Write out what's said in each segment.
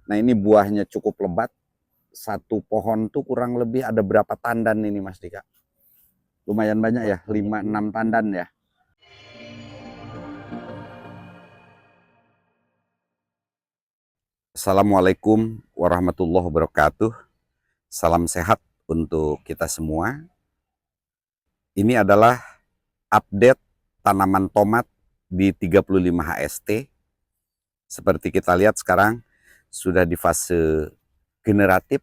Nah ini buahnya cukup lebat. Satu pohon tuh kurang lebih ada berapa tandan ini Mas Dika? Lumayan banyak ya, 5-6 tandan ya. Assalamualaikum warahmatullahi wabarakatuh. Salam sehat untuk kita semua. Ini adalah update tanaman tomat di 35 HST. Seperti kita lihat sekarang sudah di fase generatif.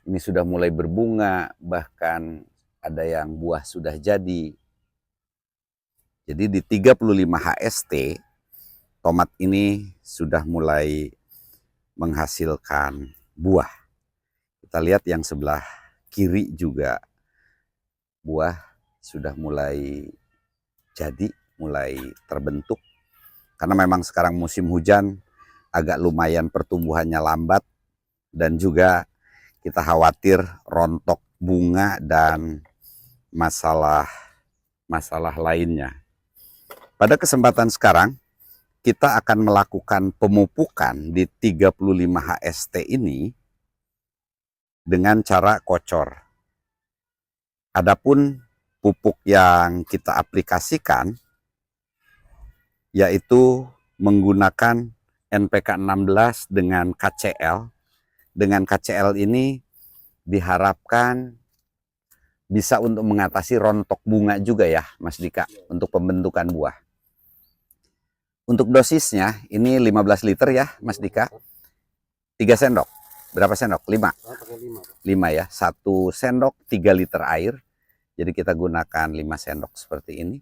Ini sudah mulai berbunga, bahkan ada yang buah sudah jadi. Jadi di 35 HST, tomat ini sudah mulai menghasilkan buah. Kita lihat yang sebelah kiri juga buah sudah mulai jadi, mulai terbentuk. Karena memang sekarang musim hujan, agak lumayan pertumbuhannya lambat. Dan juga kita khawatir rontok bunga dan masalah lainnya. Pada kesempatan sekarang, kita akan melakukan pemupukan di 35 HST ini dengan cara kocor. Adapun pupuk yang kita aplikasikan yaitu menggunakan NPK 16 dengan KCL. Dengan KCL ini diharapkan bisa untuk mengatasi rontok bunga juga ya Mas Dika, untuk pembentukan buah. Untuk dosisnya ini 15 liter ya Mas Dika. 3 sendok. Berapa sendok? 5. 5 ya. 1 sendok 3 liter air. Jadi kita gunakan 5 sendok seperti ini.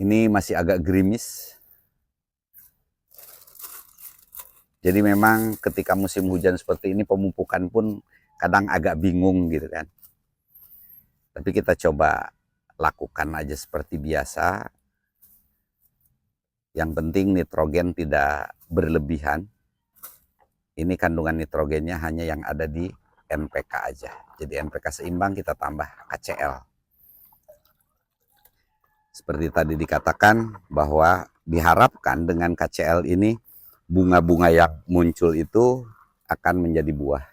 Ini masih agak gerimis. Jadi memang ketika musim hujan seperti ini pemupukan pun kadang agak bingung gitu kan. Tapi kita coba lakukan aja seperti biasa. Yang penting nitrogen tidak berlebihan. Ini kandungan nitrogennya hanya yang ada di NPK aja. Jadi NPK seimbang kita tambah KCL. Seperti tadi dikatakan bahwa diharapkan dengan KCL ini bunga-bunga yang muncul itu akan menjadi buah.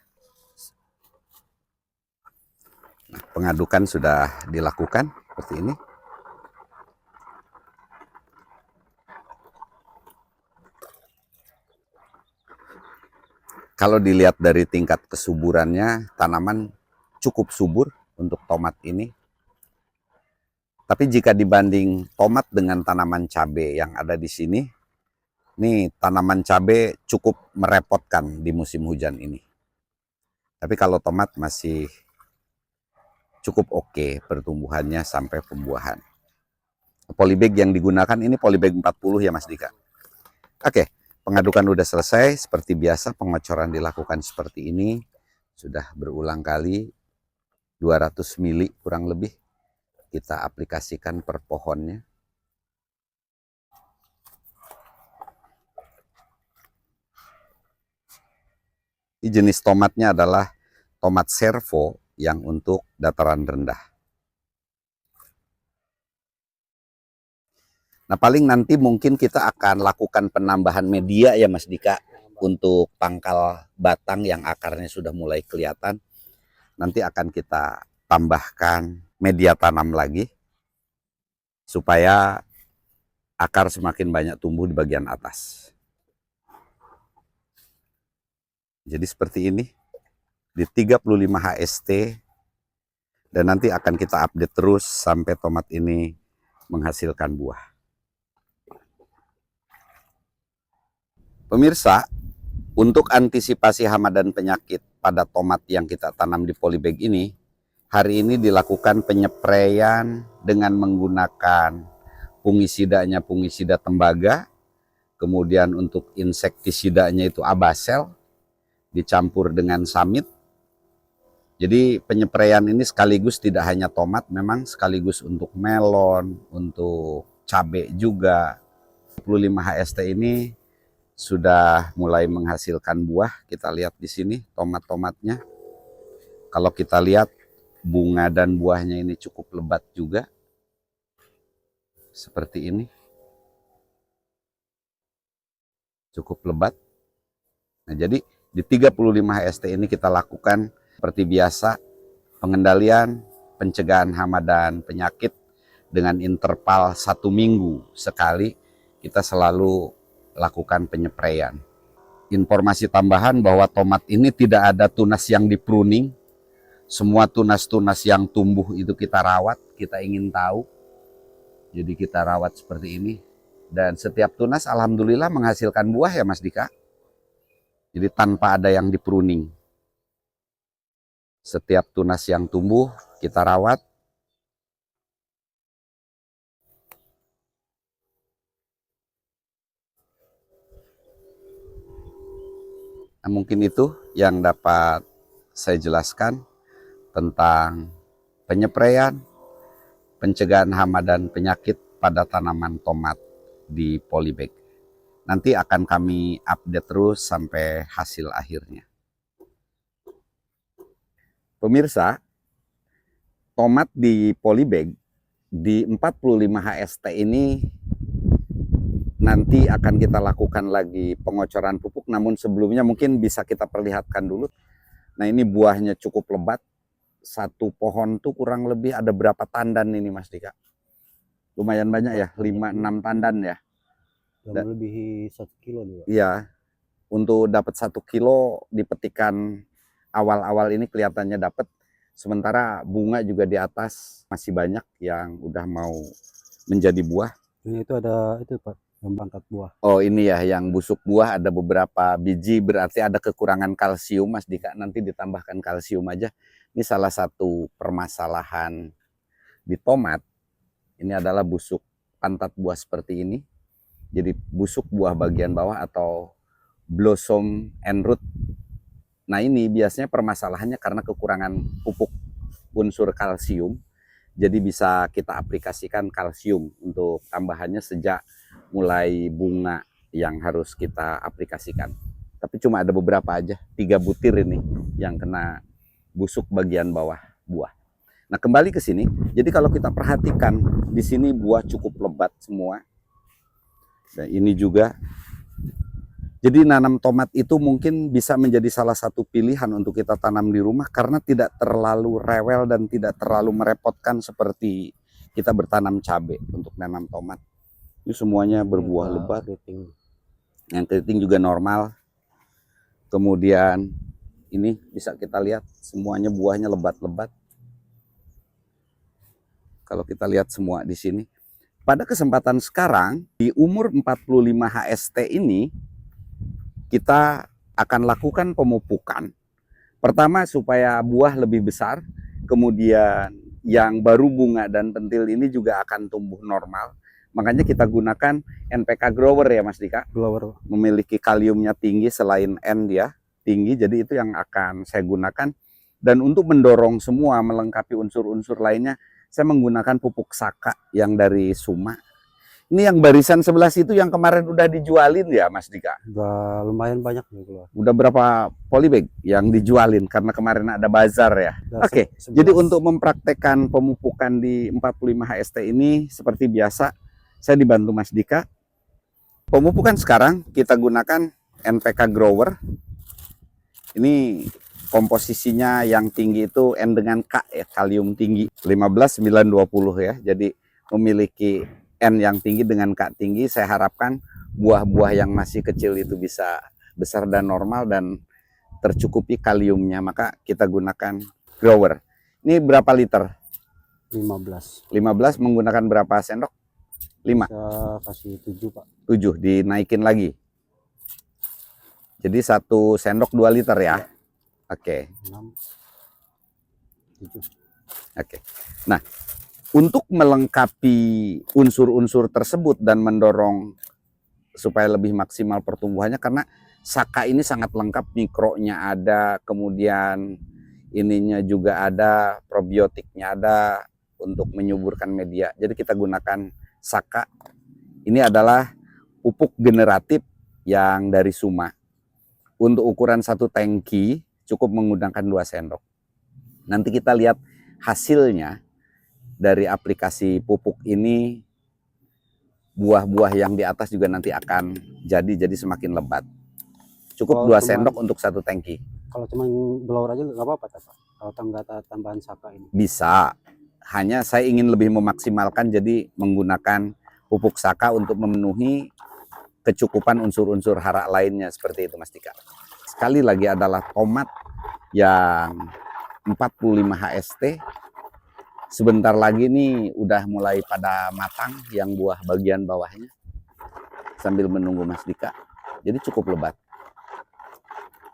Nah, pengadukan sudah dilakukan seperti ini. Kalau dilihat dari tingkat kesuburannya, tanaman cukup subur untuk tomat ini. Tapi jika dibanding tomat dengan tanaman cabai yang ada di sini, nih tanaman cabai cukup merepotkan di musim hujan ini. Tapi kalau tomat masih cukup oke pertumbuhannya sampai pembuahan. Polybag yang digunakan ini polybag 40 ya Mas Dika. Oke. Pengadukan udah selesai, seperti biasa pengocoran dilakukan seperti ini. Sudah berulang kali, 200 mili kurang lebih kita aplikasikan per pohonnya. Ini jenis tomatnya adalah tomat servo yang untuk dataran rendah. Nah paling nanti mungkin kita akan lakukan penambahan media ya Mas Dika untuk pangkal batang yang akarnya sudah mulai kelihatan. Nanti akan kita tambahkan media tanam lagi supaya akar semakin banyak tumbuh di bagian atas. Jadi seperti ini di 35 HST dan nanti akan kita update terus sampai tomat ini menghasilkan buah. Pemirsa, untuk antisipasi hama dan penyakit pada tomat yang kita tanam di polybag ini, hari ini dilakukan penyepraian dengan menggunakan fungisidanya fungisida tembaga, kemudian untuk insektisidanya itu abasel, dicampur dengan samit. Jadi penyepraian ini sekaligus tidak hanya tomat, memang sekaligus untuk melon, untuk cabai juga. 25 HST ini sudah mulai menghasilkan buah. Kita lihat di sini tomat-tomatnya. Kalau kita lihat bunga dan buahnya ini cukup lebat juga. Seperti ini. cukup lebat. Nah, jadi di 35 HST ini kita lakukan seperti biasa pengendalian, pencegahan hama dan penyakit dengan interval 1 minggu sekali kita selalu lakukan penyepraian. Informasi tambahan bahwa tomat ini tidak ada tunas yang di pruning. Semua tunas-tunas yang tumbuh itu kita rawat, kita ingin tahu. Jadi kita rawat seperti ini. Dan setiap tunas alhamdulillah menghasilkan buah ya Mas Dika. Jadi tanpa ada yang di pruning. Setiap tunas yang tumbuh kita rawat. Nah, mungkin itu yang dapat saya jelaskan tentang penyepraian, pencegahan hama dan penyakit pada tanaman tomat di polybag. Nanti akan kami update terus sampai hasil akhirnya. Pemirsa, tomat di polybag di 45 HST ini nanti akan kita lakukan lagi pengocoran pupuk, namun sebelumnya mungkin bisa kita perlihatkan dulu. Nah, ini buahnya cukup lebat. Satu pohon tuh kurang lebih ada berapa tandan ini Mas Dika? Lumayan banyak ya, 5-6 tandan ya. Melebihi 1 kilo juga. Iya, untuk dapat 1 kilo dipetikan awal-awal ini kelihatannya dapat. Sementara bunga juga di atas masih banyak yang udah mau menjadi buah. Ini itu ada itu Pak, yang berangkat buah. Oh ini ya, yang busuk buah ada beberapa biji, berarti ada kekurangan kalsium Mas Dika. Nanti ditambahkan kalsium aja. Ini salah satu permasalahan di tomat. Ini adalah busuk pantat buah seperti ini. Jadi busuk buah bagian bawah atau blossom and root. Nah ini biasanya permasalahannya karena kekurangan pupuk unsur kalsium. Jadi bisa kita aplikasikan kalsium untuk tambahannya sejak mulai bunga yang harus kita aplikasikan. Tapi cuma ada beberapa aja, 3 butir ini yang kena busuk bagian bawah buah. Nah kembali ke sini, jadi kalau kita perhatikan di sini buah cukup lebat semua. Dan ini juga, jadi nanam tomat itu mungkin bisa menjadi salah satu pilihan untuk kita tanam di rumah karena tidak terlalu rewel dan tidak terlalu merepotkan seperti kita bertanam cabai untuk nanam tomat. Ini semuanya berbuah lebat. Yang keriting juga normal. Kemudian ini bisa kita lihat semuanya buahnya lebat-lebat. Kalau kita lihat semua di sini. Pada kesempatan sekarang di umur 45 HST ini kita akan lakukan pemupukan. Pertama supaya buah lebih besar, kemudian yang baru bunga dan pentil ini juga akan tumbuh normal. Makanya kita gunakan NPK grower ya Mas Dika. Grower. Memiliki kaliumnya tinggi, selain N dia tinggi, jadi itu yang akan saya gunakan. Dan untuk mendorong semua melengkapi unsur-unsur lainnya, saya menggunakan pupuk Saka yang dari Suma. Ini yang barisan sebelah situ yang kemarin udah dijualin ya Mas Dika? Udah lumayan banyak nih keluar. Udah berapa polybag yang dijualin karena kemarin ada bazar ya? Oke, jadi untuk mempraktekkan pemupukan di 45 HST ini seperti biasa, saya dibantu Mas Dika. Pemupukan sekarang kita gunakan NPK grower. Ini komposisinya yang tinggi itu N dengan K ya, kalium tinggi 15 9 20 ya. Jadi memiliki N yang tinggi dengan K tinggi, saya harapkan buah-buah yang masih kecil itu bisa besar dan normal dan tercukupi kaliumnya, maka kita gunakan grower. Ini berapa liter? 15. 15 menggunakan berapa sendok? 5. Bisa kasih 7 Pak. 7 dinaikin lagi. Jadi 1 sendok 2 liter ya. Oke. 6. 7. Oke. Nah, untuk melengkapi unsur-unsur tersebut dan mendorong supaya lebih maksimal pertumbuhannya, karena Saka ini sangat lengkap, mikronya ada, kemudian ininya juga ada, probiotiknya ada untuk menyuburkan media. Jadi kita gunakan Saka. Ini adalah pupuk generatif yang dari Suma. Untuk ukuran 1 tangki cukup menggunakan 2 sendok. Nanti kita lihat hasilnya dari aplikasi pupuk ini buah-buah yang di atas juga nanti akan jadi semakin lebat. Cukup Kalau 2 sendok untuk 1 tangki. Kalau cuma blower aja nggak apa-apa, Pak. Kalau tambahan saka ini. Bisa. Hanya saya ingin lebih memaksimalkan, jadi menggunakan pupuk saka untuk memenuhi kecukupan unsur-unsur hara lainnya seperti itu Mas Dika. Sekali lagi adalah tomat yang 45 HST. Sebentar lagi nih udah mulai pada matang yang buah bagian bawahnya. Sambil menunggu Mas Dika. Jadi cukup lebat.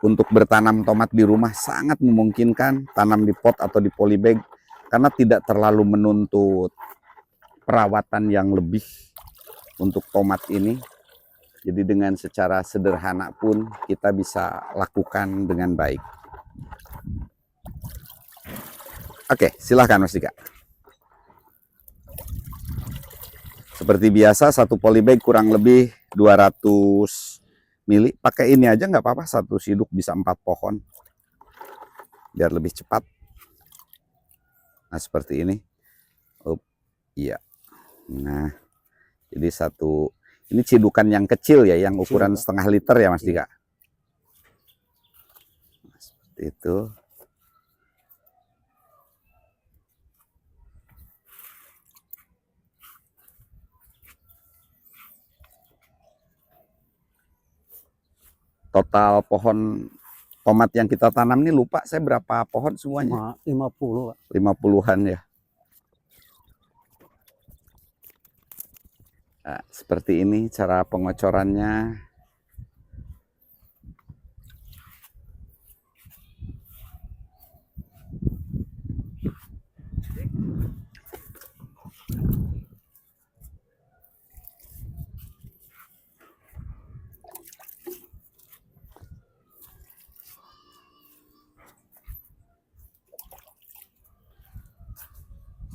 Untuk bertanam tomat di rumah sangat memungkinkan, tanam di pot atau di polybag karena tidak terlalu menuntut perawatan yang lebih untuk tomat ini. Jadi dengan secara sederhana pun kita bisa lakukan dengan baik. Oke, silahkan Mas Dika. Seperti biasa, 1 polybag kurang lebih 200 mili. Pakai ini aja nggak apa-apa, 1 siduk bisa 4 pohon. Biar lebih cepat. Nah, seperti ini. Iya. Nah, jadi ini cidukan yang kecil ya, yang ukuran setengah liter ya Mas Dika. Nah, seperti itu. Total pohon tomat yang kita tanam ini lupa saya berapa pohon semuanya. 50, Pak. 50-an ya. Nah, seperti ini cara pengocorannya.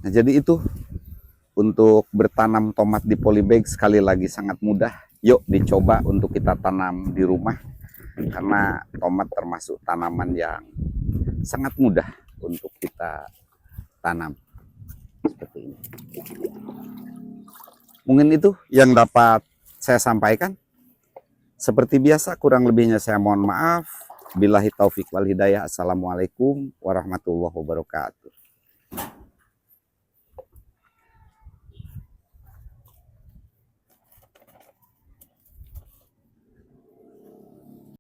Nah, jadi itu untuk bertanam tomat di polybag sekali lagi sangat mudah. Yuk dicoba untuk kita tanam di rumah. Karena tomat termasuk tanaman yang sangat mudah untuk kita tanam. Seperti ini. Mungkin itu yang dapat saya sampaikan. Seperti biasa kurang lebihnya saya mohon maaf. Billahi taufik wal hidayah. Assalamualaikum warahmatullahi wabarakatuh.